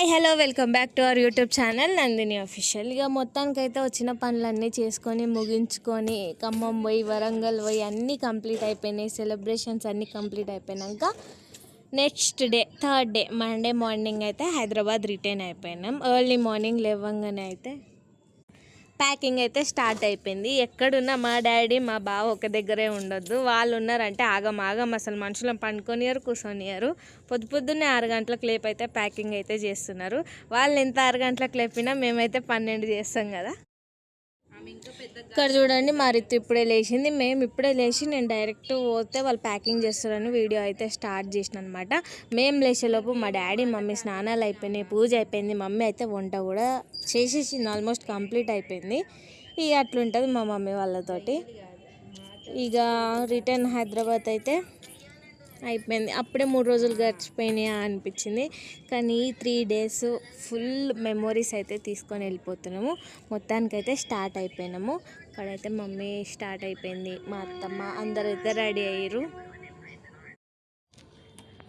Hi hello welcome back to our YouTube channel Nandini official. ఇక మొత్తానికైతే వచ్చిన పనులన్నీ చేసుకొని ముగించుకొని ఖమ్మం పోయి వరంగల్ పోయి అన్నీ కంప్లీట్ అయిపోయినాయి. సెలబ్రేషన్స్ అన్నీ కంప్లీట్ అయిపోయినాక next day third day Monday morning అయితే హైదరాబాద్ రిటర్న్ అయిపోయినాం. ఎర్లీ మార్నింగ్ లేవగానే అయితే ప్యాకింగ్ అయితే స్టార్ట్ అయిపోయింది. ఎక్కడున్నా మా డాడీ మా బావ ఒక దగ్గరే ఉండొద్దు. వాళ్ళు ఉన్నారంటే ఆగం అసలు మనుషులను పండుకొనియరు కూర్చొనియరు. పొద్దున్నే 6 గంటలకు లేపు అయితే ప్యాకింగ్ అయితే చేస్తున్నారు. వాళ్ళు ఎంత 6 గంటలకు లేపినా మేమైతే 12 చేస్తాం కదా. ఇక్కడ చూడండి మా రిత్తు ఇప్పుడే లేచింది. మేము ఇప్పుడే లేచి నేను డైరెక్ట్ పోతే వాళ్ళు ప్యాకింగ్ చేస్తారని వీడియో అయితే స్టార్ట్ చేసిన అనమాట. మేము లేచేలోపు మా డాడీ మమ్మీ స్నానాలు అయిపోయినాయి, పూజ అయిపోయింది. మమ్మీ అయితే వంట కూడా చేసేసింది, ఆల్మోస్ట్ కంప్లీట్ అయిపోయింది. ఇక అట్లుంటుంది మా మమ్మీ వాళ్ళతోటి. ఇక రిటర్న్ హైదరాబాద్ అయితే అయిపోయింది. అప్పుడే 3 రోజులు గడిచిపోయినాయి అనిపించింది. కానీ ఈ 3 days ఫుల్ మెమొరీస్ అయితే తీసుకొని వెళ్ళిపోతున్నాము. మొత్తానికైతే స్టార్ట్ అయిపోయినాము. అక్కడైతే మమ్మీ స్టార్ట్ అయిపోయింది, మా అత్తమ్మ అందరూ అయితే రెడీ అయ్యారు.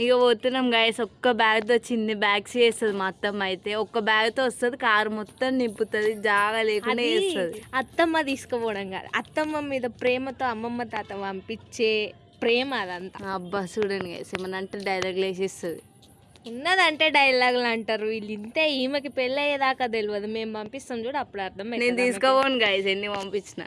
ఇక పోతున్నాం గాయస్. ఒక్క బ్యాగ్తో వచ్చింది, బ్యాగ్స్ చేస్తుంది మా అత్తమ్మ. అయితే ఒక్క బ్యాగ్తో వస్తుంది, కారు మొత్తం నింపుతుంది, జాగా లేకుండా చేస్తుంది. అత్తమ్మ తీసుకుపోవడం కాదు, అత్తమ్మ మీద ప్రేమతో అమ్మమ్మ తాత పంపించే ప్రేమ అదంతా. అబ్బా చూడండి గాయస్, ఏమన్నా అంటే డైలాగ్ వేసిస్తుంది. ఉన్నదంటే డైలాగులు అంటారు వీళ్ళు. ఇంతే, ఈమెకి పెళ్ళి అయ్యేదాకా తెలియదు. మేము పంపిస్తాం చూడు, అప్పుడు అర్థం. నేను తీసుకోపోను గాయస్ ఎన్ని పంపించిన.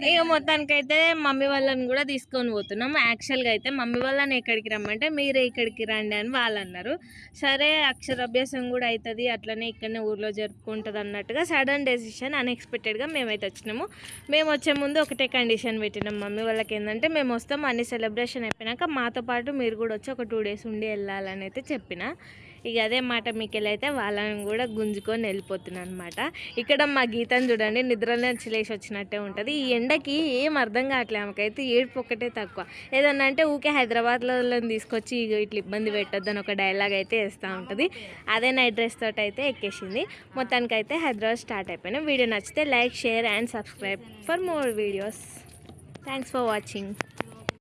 ఇక మొత్తానికైతే మమ్మీ వాళ్ళని కూడా తీసుకొని పోతున్నాం. యాక్చువల్గా అయితే మమ్మీ వాళ్ళని ఎక్కడికి రమ్మంటే మీరే ఇక్కడికి రండి అని వాళ్ళు అన్నారు. సరే అక్షరాభ్యాసం కూడా అవుతుంది, అట్లనే ఇక్కడనే ఊర్లో జరుపుకుంటుంది అన్నట్టుగా సడన్ డెసిషన్ అన్ఎక్స్పెక్టెడ్గా మేమైతే వచ్చినాము. మేము వచ్చే ముందు ఒకటే కండిషన్ పెట్టినాం మమ్మీ వాళ్ళకి, ఏంటంటే మేము వస్తాం అన్ని సెలబ్రేషన్ అయిపోయినాక మాతో పాటు మీరు కూడా వచ్చి ఒక 2 days ఉండి వెళ్ళాలని అయితే చెప్పిన. ఇక అదే మాట మీకెళ్ళైతే వాళ్ళని కూడా గుంజుకొని వెళ్ళిపోతున్నాను అనమాట. ఇక్కడ మా గీతను చూడండి, నిద్రలో లేచి వచ్చినట్టే ఉంటుంది. ఈ ఎండకి ఏం అర్థం కావట్లే, ఆమెకైతే ఏడుపు ఒక్కటే తక్కువ. ఏదన్నా అంటే ఊకే హైదరాబాద్లో తీసుకొచ్చి ఇట్లా ఇబ్బంది పెట్టొద్దని ఒక డైలాగ్ అయితే వేస్తూ ఉంటుంది. అదే నైట్ డ్రెస్ తోటి అయితే ఎక్కేసింది. మొత్తానికైతే హైదరాబాద్ స్టార్ట్ అయిపోయినాం. వీడియో నచ్చితే like, share and subscribe for more videos. Thanks for watching.